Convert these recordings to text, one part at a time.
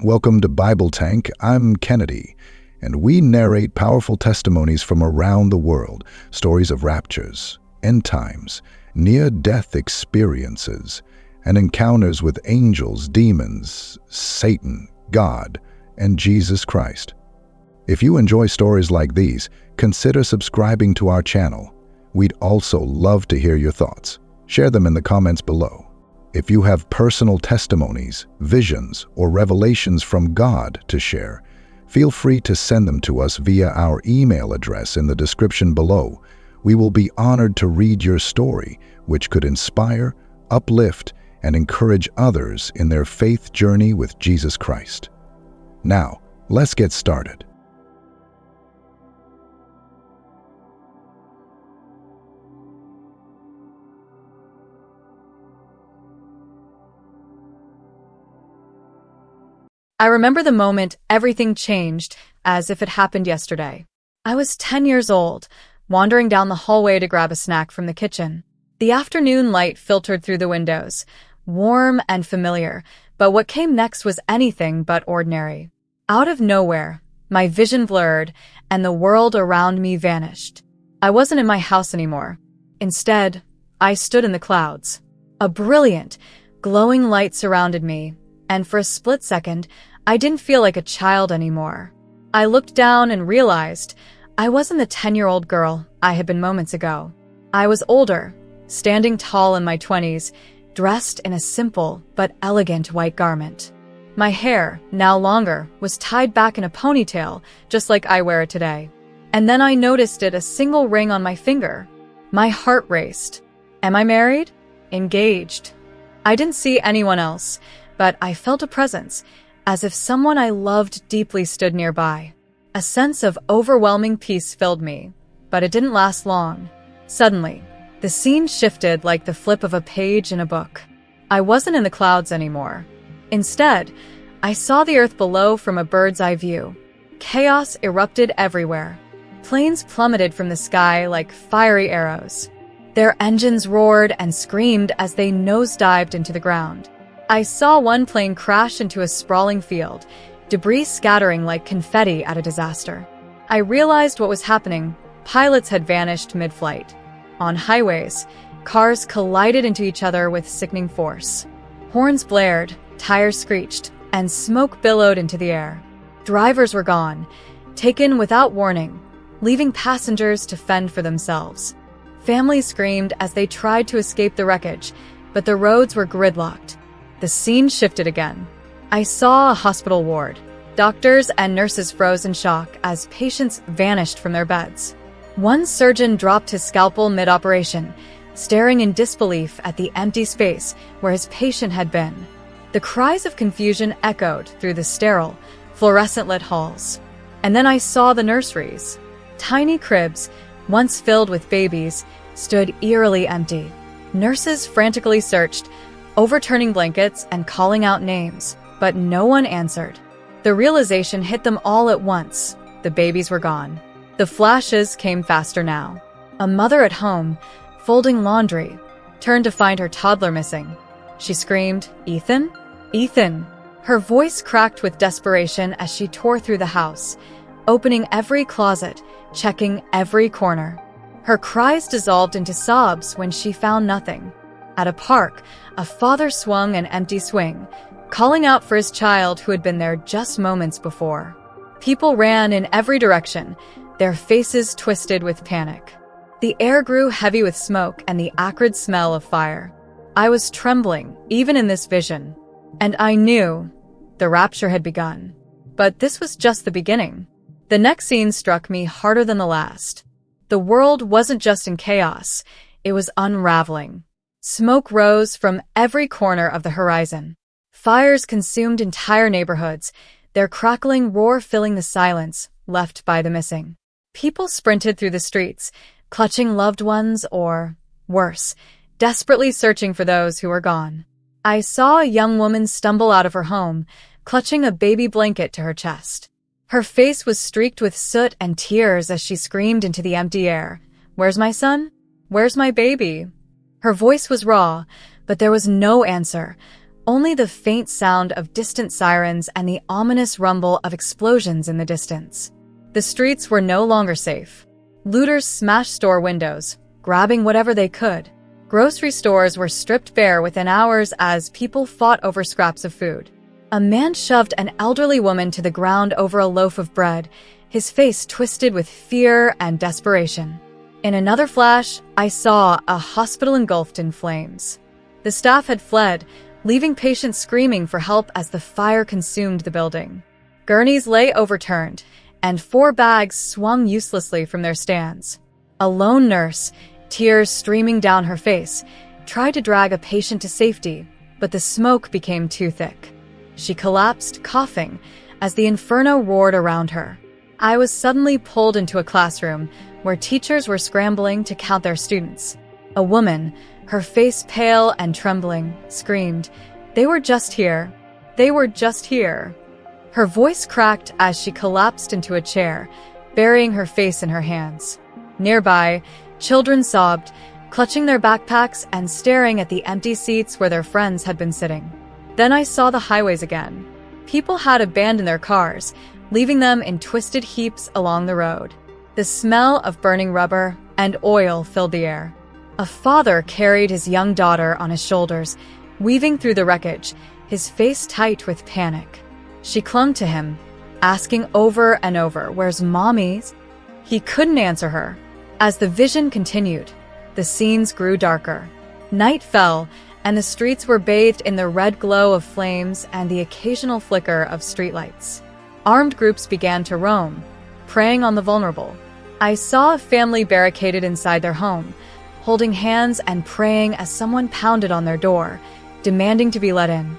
Welcome to Bible Tank. I'm Kennedy, and we narrate powerful testimonies from around the world, stories of raptures, end times, near-death experiences, and encounters with angels, demons, Satan, God, and Jesus Christ. If you enjoy stories like these, consider subscribing to our channel. We'd also love to hear your thoughts. Share them in the comments below. If you have personal testimonies, visions, or revelations from God to share, feel free to send them to us via our email address in the description below. We will be honored to read your story, which could inspire, uplift, and encourage others in their faith journey with Jesus Christ. Now, let's get started. I remember the moment everything changed, as if it happened yesterday. I was 10 years old, wandering down the hallway to grab a snack from the kitchen. The afternoon light filtered through the windows, warm and familiar, but what came next was anything but ordinary. Out of nowhere, my vision blurred, and the world around me vanished. I wasn't in my house anymore. Instead, I stood in the clouds. A brilliant, glowing light surrounded me, and for a split second, I didn't feel like a child anymore. I looked down and realized I wasn't the 10-year-old girl I had been moments ago. I was older, standing tall in my 20s, dressed in a simple but elegant white garment. My hair, now longer, was tied back in a ponytail, just like I wear it today. And then I noticed a single ring on my finger. My heart raced. Am I married? Engaged? I didn't see anyone else, but I felt a presence, as if someone I loved deeply stood nearby. A sense of overwhelming peace filled me, but it didn't last long. Suddenly, the scene shifted like the flip of a page in a book. I wasn't in the clouds anymore. Instead, I saw the earth below from a bird's-eye view. Chaos erupted everywhere. Planes plummeted from the sky like fiery arrows. Their engines roared and screamed as they nosedived into the ground. I saw one plane crash into a sprawling field, debris scattering like confetti at a disaster. I realized what was happening. Pilots had vanished mid-flight. On highways, cars collided into each other with sickening force. Horns blared, tires screeched, and smoke billowed into the air. Drivers were gone, taken without warning, leaving passengers to fend for themselves. Families screamed as they tried to escape the wreckage, but the roads were gridlocked. The scene shifted again. I saw a hospital ward. Doctors and nurses froze in shock as patients vanished from their beds. One surgeon dropped his scalpel mid-operation, staring in disbelief at the empty space where his patient had been. The cries of confusion echoed through the sterile, fluorescent-lit halls. And then I saw the nurseries. Tiny cribs, once filled with babies, stood eerily empty. Nurses frantically searched, overturning blankets and calling out names, but no one answered. The realization hit them all at once. The babies were gone. The flashes came faster now. A mother at home, folding laundry, turned to find her toddler missing. She screamed, "Ethan? Ethan!" Her voice cracked with desperation as she tore through the house, opening every closet, checking every corner. Her cries dissolved into sobs when she found nothing. At a park, a father swung an empty swing, calling out for his child who had been there just moments before. People ran in every direction, their faces twisted with panic. The air grew heavy with smoke and the acrid smell of fire. I was trembling, even in this vision. And I knew the rapture had begun. But this was just the beginning. The next scene struck me harder than the last. The world wasn't just in chaos, it was unraveling. Smoke rose from every corner of the horizon. Fires consumed entire neighborhoods, their crackling roar filling the silence left by the missing. People sprinted through the streets, clutching loved ones or, worse, desperately searching for those who were gone. I saw a young woman stumble out of her home, clutching a baby blanket to her chest. Her face was streaked with soot and tears as she screamed into the empty air, "Where's my son? Where's my baby?" Her voice was raw, but there was no answer, only the faint sound of distant sirens and the ominous rumble of explosions in the distance. The streets were no longer safe. Looters smashed store windows, grabbing whatever they could. Grocery stores were stripped bare within hours as people fought over scraps of food. A man shoved an elderly woman to the ground over a loaf of bread, his face twisted with fear and desperation. In another flash, I saw a hospital engulfed in flames. The staff had fled, leaving patients screaming for help as the fire consumed the building. Gurneys lay overturned, and 4 bags swung uselessly from their stands. A lone nurse, tears streaming down her face, tried to drag a patient to safety, but the smoke became too thick. She collapsed, coughing, as the inferno roared around her. I was suddenly pulled into a classroom where teachers were scrambling to count their students. A woman, her face pale and trembling, screamed, "They were just here. They were just here." Her voice cracked as she collapsed into a chair, burying her face in her hands. Nearby, children sobbed, clutching their backpacks and staring at the empty seats where their friends had been sitting. Then I saw the highways again. People had abandoned their cars, leaving them in twisted heaps along the road. The smell of burning rubber and oil filled the air. A father carried his young daughter on his shoulders, weaving through the wreckage, his face tight with panic. She clung to him, asking over and over, "Where's Mommy?" He couldn't answer her. As the vision continued, the scenes grew darker. Night fell, and the streets were bathed in the red glow of flames and the occasional flicker of streetlights. Armed groups began to roam, preying on the vulnerable. I saw a family barricaded inside their home, holding hands and praying as someone pounded on their door, demanding to be let in.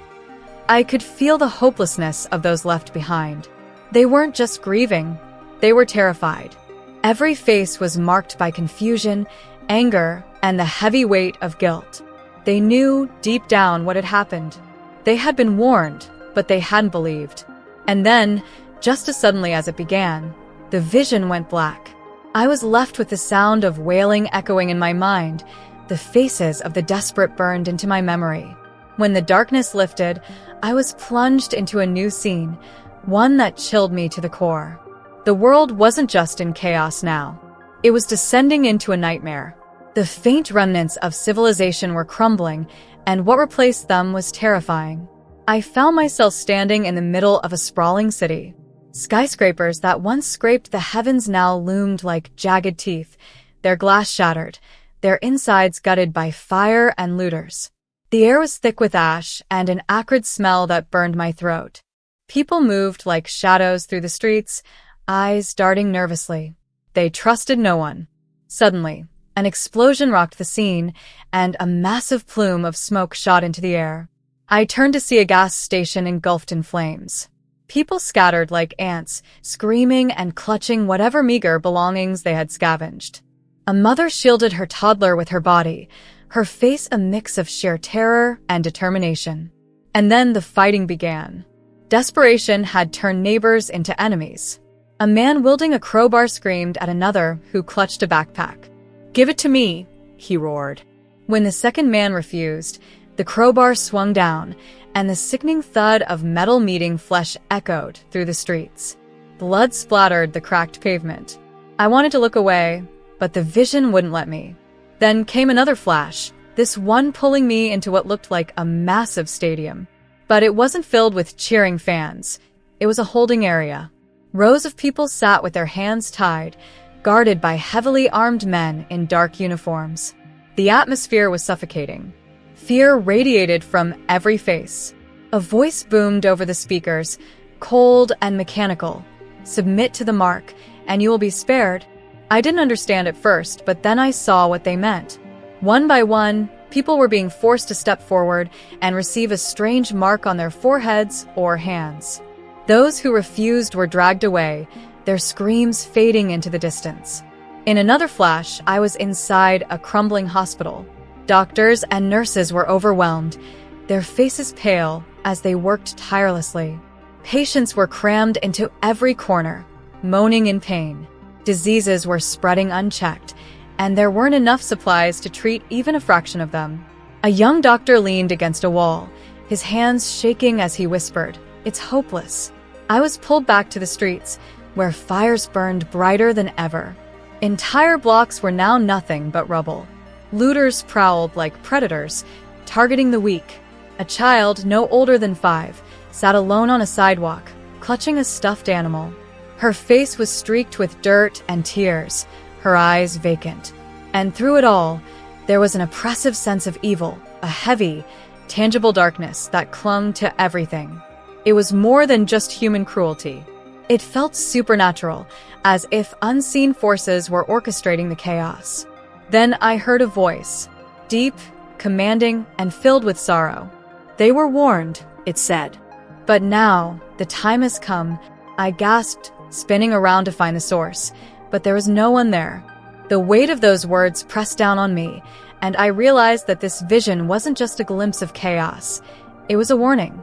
I could feel the hopelessness of those left behind. They weren't just grieving, they were terrified. Every face was marked by confusion, anger, and the heavy weight of guilt. They knew deep down what had happened. They had been warned, but they hadn't believed. And then, just as suddenly as it began, the vision went black. I was left with the sound of wailing echoing in my mind. The faces of the desperate burned into my memory. When the darkness lifted, I was plunged into a new scene, one that chilled me to the core. The world wasn't just in chaos now. It was descending into a nightmare. The faint remnants of civilization were crumbling, and what replaced them was terrifying. I found myself standing in the middle of a sprawling city. Skyscrapers that once scraped the heavens now loomed like jagged teeth, their glass shattered, their insides gutted by fire and looters. The air was thick with ash and an acrid smell that burned my throat. People moved like shadows through the streets, eyes darting nervously. They trusted no one. Suddenly, an explosion rocked the scene, and a massive plume of smoke shot into the air. I turned to see a gas station engulfed in flames. People scattered like ants, screaming and clutching whatever meager belongings they had scavenged. A mother shielded her toddler with her body, her face a mix of sheer terror and determination. And then the fighting began. Desperation had turned neighbors into enemies. A man wielding a crowbar screamed at another who clutched a backpack. "Give it to me," he roared. When the second man refused, the crowbar swung down, and the sickening thud of metal meeting flesh echoed through the streets. Blood splattered the cracked pavement. I wanted to look away, but the vision wouldn't let me. Then came another flash, this one pulling me into what looked like a massive stadium. But it wasn't filled with cheering fans. It was a holding area. Rows of people sat with their hands tied, guarded by heavily armed men in dark uniforms. The atmosphere was suffocating. Fear radiated from every face. A voice boomed over the speakers, cold and mechanical. "Submit to the mark, and you will be spared." I didn't understand at first, but then I saw what they meant. One by one, people were being forced to step forward and receive a strange mark on their foreheads or hands. Those who refused were dragged away, their screams fading into the distance. In another flash, I was inside a crumbling hospital. Doctors and nurses were overwhelmed, their faces pale as they worked tirelessly. Patients were crammed into every corner, moaning in pain. Diseases were spreading unchecked, and there weren't enough supplies to treat even a fraction of them. A young doctor leaned against a wall, his hands shaking as he whispered, "It's hopeless." I was pulled back to the streets, where fires burned brighter than ever. Entire blocks were now nothing but rubble. Looters prowled like predators, targeting the weak. A child, no older than 5, sat alone on a sidewalk, clutching a stuffed animal. Her face was streaked with dirt and tears, her eyes vacant. And through it all, there was an oppressive sense of evil, a heavy, tangible darkness that clung to everything. It was more than just human cruelty. It felt supernatural, as if unseen forces were orchestrating the chaos. Then I heard a voice, deep, commanding, and filled with sorrow. "They were warned," it said. "But now, the time has come," I gasped, spinning around to find the source, but there was no one there. The weight of those words pressed down on me, and I realized that this vision wasn't just a glimpse of chaos. It was a warning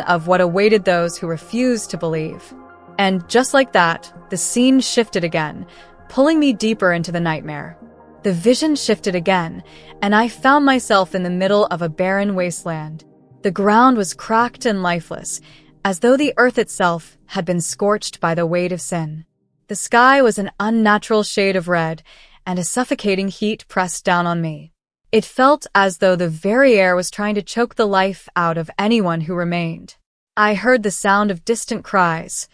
of what awaited those who refused to believe. And just like that, the scene shifted again, pulling me deeper into the nightmare. The vision shifted again, and I found myself in the middle of a barren wasteland. The ground was cracked and lifeless, as though the earth itself had been scorched by the weight of sin. The sky was an unnatural shade of red, and a suffocating heat pressed down on me. It felt as though the very air was trying to choke the life out of anyone who remained. I heard the sound of distant cries,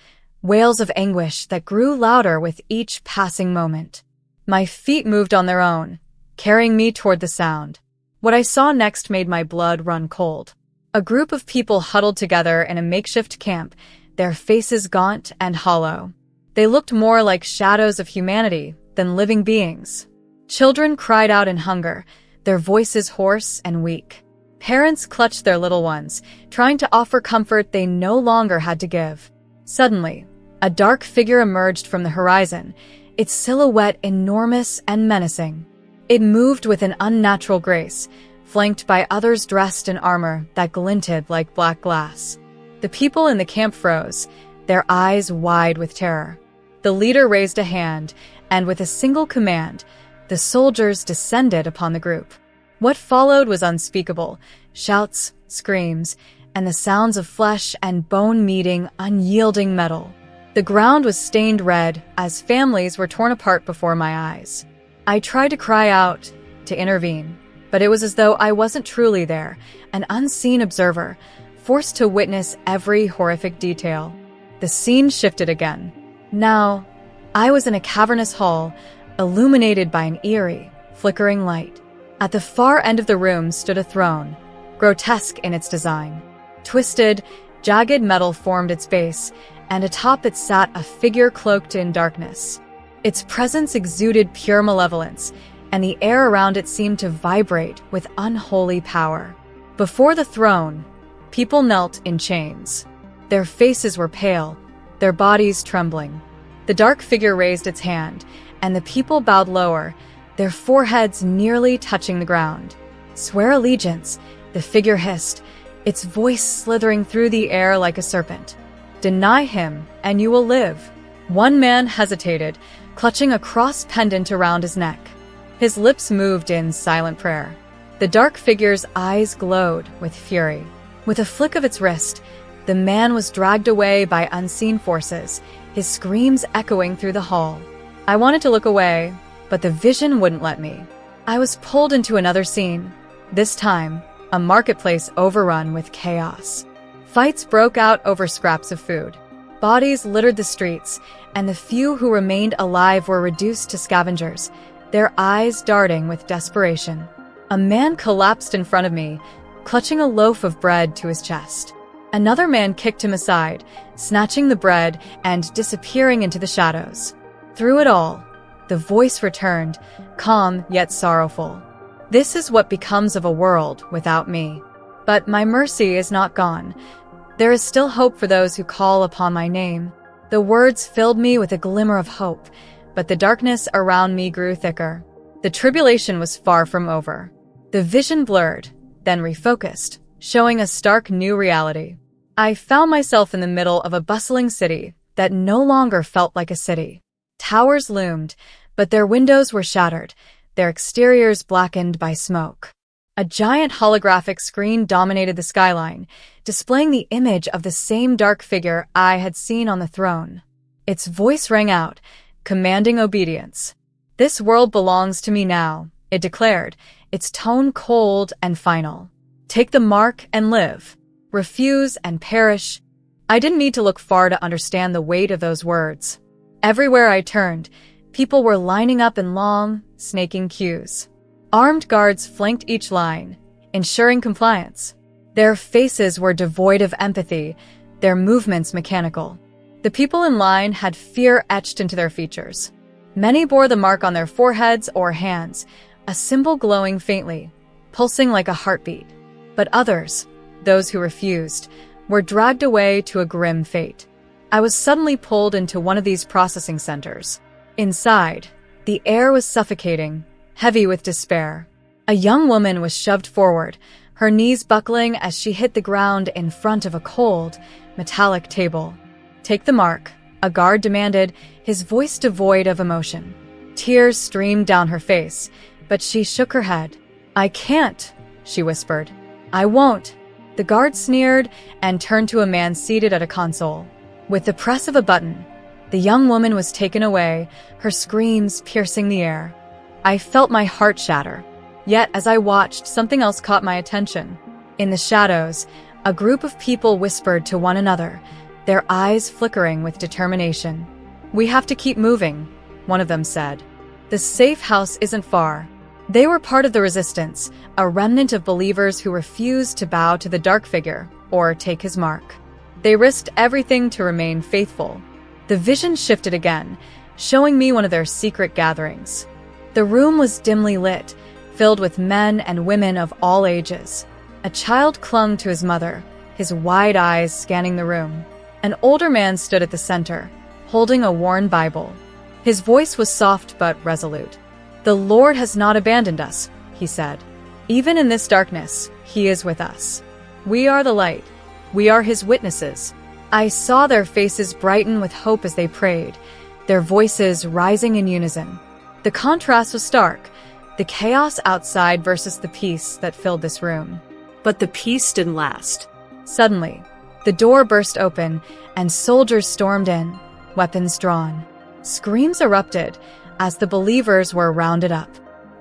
wails of anguish that grew louder with each passing moment. My feet moved on their own, carrying me toward the sound. What I saw next made my blood run cold. A group of people huddled together in a makeshift camp, their faces gaunt and hollow. They looked more like shadows of humanity than living beings. Children cried out in hunger, their voices hoarse and weak. Parents clutched their little ones, trying to offer comfort they no longer had to give. Suddenly, a dark figure emerged from the horizon, its silhouette enormous and menacing. It moved with an unnatural grace, flanked by others dressed in armor that glinted like black glass. The people in the camp froze, their eyes wide with terror. The leader raised a hand, and with a single command, the soldiers descended upon the group. What followed was unspeakable: shouts, screams, and the sounds of flesh and bone meeting unyielding metal. The ground was stained red as families were torn apart before my eyes. I tried to cry out, to intervene, but it was as though I wasn't truly there, an unseen observer, forced to witness every horrific detail. The scene shifted again. Now, I was in a cavernous hall, illuminated by an eerie, flickering light. At the far end of the room stood a throne, grotesque in its design. Twisted, jagged metal formed its base, and atop it sat a figure cloaked in darkness. Its presence exuded pure malevolence, and the air around it seemed to vibrate with unholy power. Before the throne, people knelt in chains. Their faces were pale, their bodies trembling. The dark figure raised its hand, and the people bowed lower, their foreheads nearly touching the ground. "Swear allegiance," the figure hissed, its voice slithering through the air like a serpent. "Deny him, and you will live." One man hesitated, clutching a cross pendant around his neck. His lips moved in silent prayer. The dark figure's eyes glowed with fury. With a flick of its wrist, the man was dragged away by unseen forces, his screams echoing through the hall. I wanted to look away, but the vision wouldn't let me. I was pulled into another scene, this time a marketplace overrun with chaos. Fights broke out over scraps of food. Bodies littered the streets, and the few who remained alive were reduced to scavengers, their eyes darting with desperation. A man collapsed in front of me, clutching a loaf of bread to his chest. Another man kicked him aside, snatching the bread and disappearing into the shadows. Through it all, the voice returned, calm yet sorrowful. "This is what becomes of a world without me. But my mercy is not gone. There is still hope for those who call upon my name." The words filled me with a glimmer of hope, but the darkness around me grew thicker. The tribulation was far from over. The vision blurred, then refocused, showing a stark new reality. I found myself in the middle of a bustling city that no longer felt like a city. Towers loomed, but their windows were shattered, their exteriors blackened by smoke. A giant holographic screen dominated the skyline, displaying the image of the same dark figure I had seen on the throne. Its voice rang out, commanding obedience. "This world belongs to me now," it declared, its tone cold and final. "Take the mark and live. Refuse and perish." I didn't need to look far to understand the weight of those words. Everywhere I turned, people were lining up in long, snaking queues. Armed guards flanked each line, ensuring compliance. Their faces were devoid of empathy, their movements mechanical. The people in line had fear etched into their features. Many bore the mark on their foreheads or hands, a symbol glowing faintly, pulsing like a heartbeat. But others, those who refused, were dragged away to a grim fate. I was suddenly pulled into one of these processing centers. Inside, the air was suffocating, heavy with despair. A young woman was shoved forward, her knees buckling as she hit the ground in front of a cold, metallic table. "Take the mark," a guard demanded, his voice devoid of emotion. Tears streamed down her face, but she shook her head. "I can't," she whispered. "I won't." The guard sneered and turned to a man seated at a console. With the press of a button, the young woman was taken away, her screams piercing the air. I felt my heart shatter. Yet, as I watched, something else caught my attention. In the shadows, a group of people whispered to one another, their eyes flickering with determination. "We have to keep moving," one of them said. "The safe house isn't far." They were part of the resistance, a remnant of believers who refused to bow to the dark figure or take his mark. They risked everything to remain faithful. The vision shifted again, showing me one of their secret gatherings. The room was dimly lit, filled with men and women of all ages. A child clung to his mother, his wide eyes scanning the room. An older man stood at the center, holding a worn Bible. His voice was soft but resolute. "The Lord has not abandoned us," he said. "Even in this darkness, He is with us. We are the light. We are His witnesses." I saw their faces brighten with hope as they prayed, their voices rising in unison. The contrast was stark, the chaos outside versus the peace that filled this room. But the peace didn't last. Suddenly, the door burst open and soldiers stormed in, weapons drawn. Screams erupted as the believers were rounded up.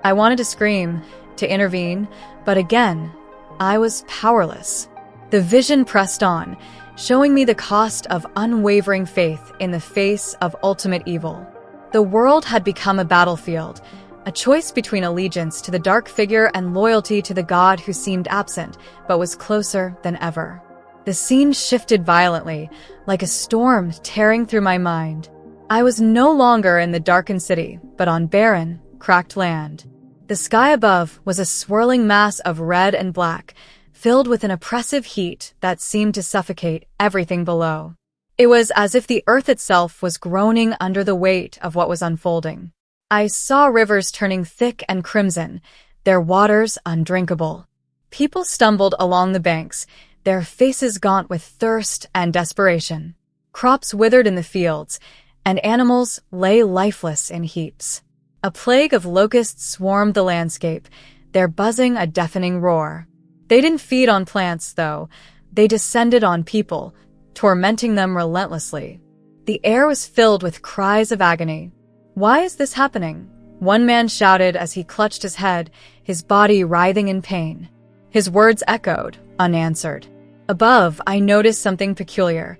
I wanted to scream, to intervene, but again, I was powerless. The vision pressed on, showing me the cost of unwavering faith in the face of ultimate evil. The world had become a battlefield, a choice between allegiance to the dark figure and loyalty to the God who seemed absent but was closer than ever. The scene shifted violently, like a storm tearing through my mind. I was no longer in the darkened city, but on barren, cracked land. The sky above was a swirling mass of red and black, filled with an oppressive heat that seemed to suffocate everything below. It was as if the earth itself was groaning under the weight of what was unfolding. I saw rivers turning thick and crimson, their waters undrinkable. People stumbled along the banks, their faces gaunt with thirst and desperation. Crops withered in the fields, and animals lay lifeless in heaps. A plague of locusts swarmed the landscape, their buzzing a deafening roar. They didn't feed on plants, though. They descended on people, tormenting them relentlessly. The air was filled with cries of agony. "Why is this happening?" one man shouted as he clutched his head, his body writhing in pain. His words echoed, unanswered. Above, I noticed something peculiar.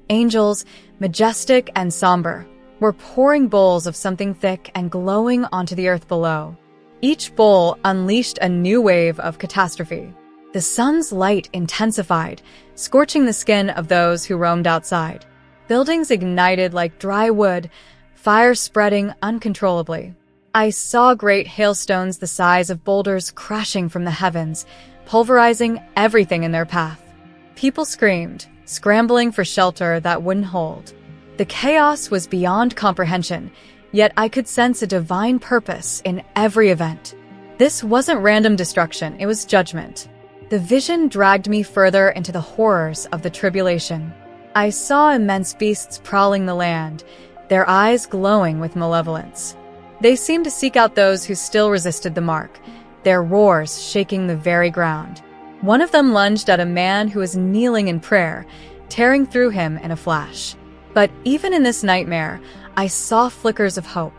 Angels, majestic and somber, were pouring bowls of something thick and glowing onto the earth below. Each bowl unleashed a new wave of catastrophe. The sun's light intensified, scorching the skin of those who roamed outside. Buildings ignited like dry wood, fire spreading uncontrollably. I saw great hailstones the size of boulders crashing from the heavens, pulverizing everything in their path. People screamed, scrambling for shelter that wouldn't hold. The chaos was beyond comprehension, yet I could sense a divine purpose in every event. This wasn't random destruction, it was judgment. The vision dragged me further into the horrors of the tribulation. I saw immense beasts prowling the land, their eyes glowing with malevolence. They seemed to seek out those who still resisted the mark, their roars shaking the very ground. One of them lunged at a man who was kneeling in prayer, tearing through him in a flash. But even in this nightmare, I saw flickers of hope.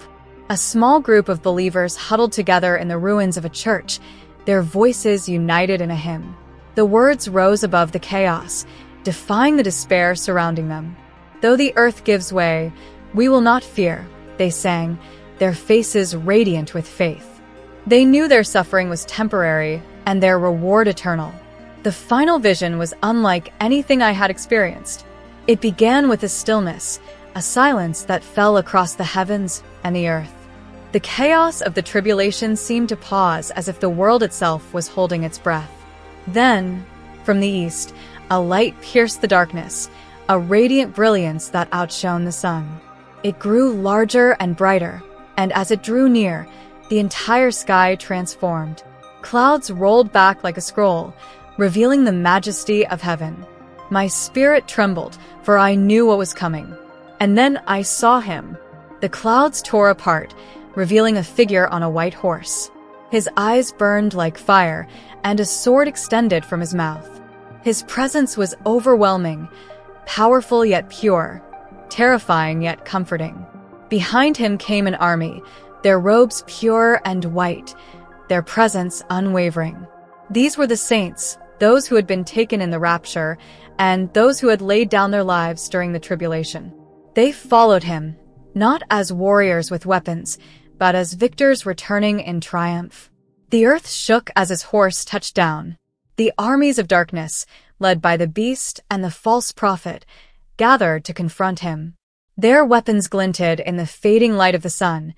A small group of believers huddled together in the ruins of a church, their voices united in a hymn. The words rose above the chaos, defying the despair surrounding them. "Though the earth gives way, we will not fear," they sang, their faces radiant with faith. They knew their suffering was temporary and their reward eternal. The final vision was unlike anything I had experienced. It began with a stillness, a silence that fell across the heavens and the earth. The chaos of the tribulation seemed to pause as if the world itself was holding its breath. Then, from the east, a light pierced the darkness, a radiant brilliance that outshone the sun. It grew larger and brighter, and as it drew near, the entire sky transformed. Clouds rolled back like a scroll, revealing the majesty of heaven. My spirit trembled, for I knew what was coming. And then I saw him. The clouds tore apart, revealing a figure on a white horse. His eyes burned like fire, and a sword extended from his mouth. His presence was overwhelming, powerful yet pure, terrifying yet comforting. Behind him came an army, their robes pure and white, their presence unwavering. These were the saints, those who had been taken in the rapture, and those who had laid down their lives during the tribulation. They followed him, not as warriors with weapons, but as victors returning in triumph. The earth shook as his horse touched down. The armies of darkness, led by the beast and the false prophet, gathered to confront him. Their weapons glinted in the fading light of the sun,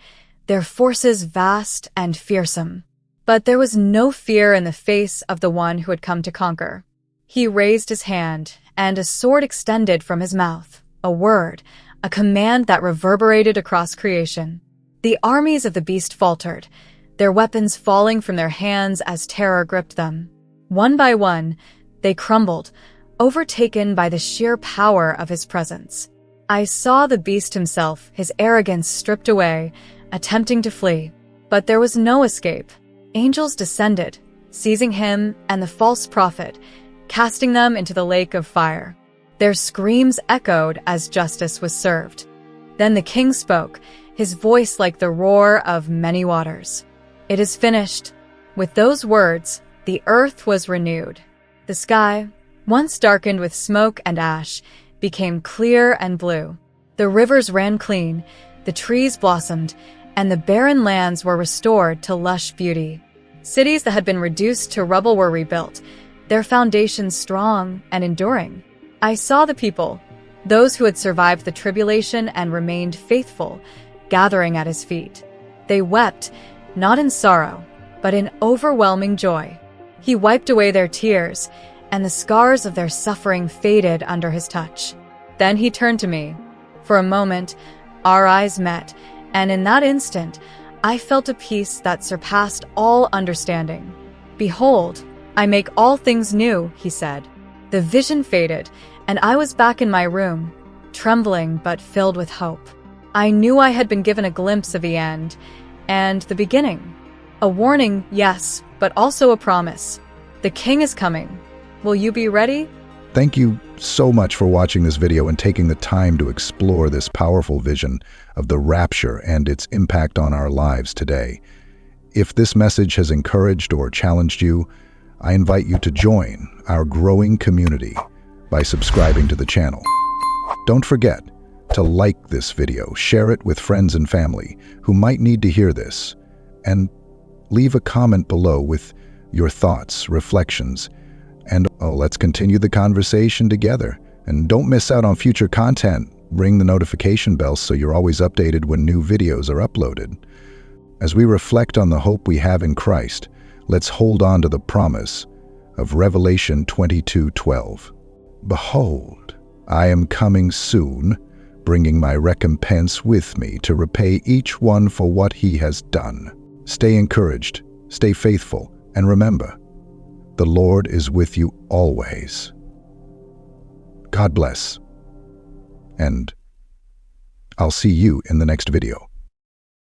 their forces vast and fearsome. But there was no fear in the face of the one who had come to conquer. He raised his hand, and a sword extended from his mouth, a word, a command that reverberated across creation. The armies of the beast faltered, their weapons falling from their hands as terror gripped them. One by one, they crumbled, overtaken by the sheer power of his presence. I saw the beast himself, his arrogance stripped away, attempting to flee. But there was no escape. Angels descended, seizing him and the false prophet, casting them into the lake of fire. Their screams echoed as justice was served. Then the king spoke, his voice like the roar of many waters. "It is finished." With those words, the earth was renewed. The sky, once darkened with smoke and ash, became clear and blue. The rivers ran clean, the trees blossomed, and the barren lands were restored to lush beauty. Cities that had been reduced to rubble were rebuilt, their foundations strong and enduring. I saw the people, those who had survived the tribulation and remained faithful, gathering at his feet. They wept, not in sorrow, but in overwhelming joy. He wiped away their tears, and the scars of their suffering faded under his touch. Then he turned to me. For a moment, our eyes met, and in that instant, I felt a peace that surpassed all understanding. "Behold, I make all things new," he said. The vision faded, and I was back in my room, trembling but filled with hope. I knew I had been given a glimpse of the end, and the beginning. A warning, yes, but also a promise. The king is coming. Will you be ready? Thank you so much for watching this video and taking the time to explore this powerful vision of the rapture and its impact on our lives today. If this message has encouraged or challenged you, I invite you to join our growing community by subscribing to the channel. Don't forget to like this video, share it with friends and family who might need to hear this, and leave a comment below with your thoughts, reflections, and let's continue the conversation together. And don't miss out on future content. Ring the notification bell so you're always updated when new videos are uploaded. As we reflect on the hope we have in Christ, let's hold on to the promise of Revelation 22:12. "Behold, I am coming soon, bringing my recompense with me to repay each one for what he has done." Stay encouraged, stay faithful, and remember, the Lord is with you always. God bless, and I'll see you in the next video.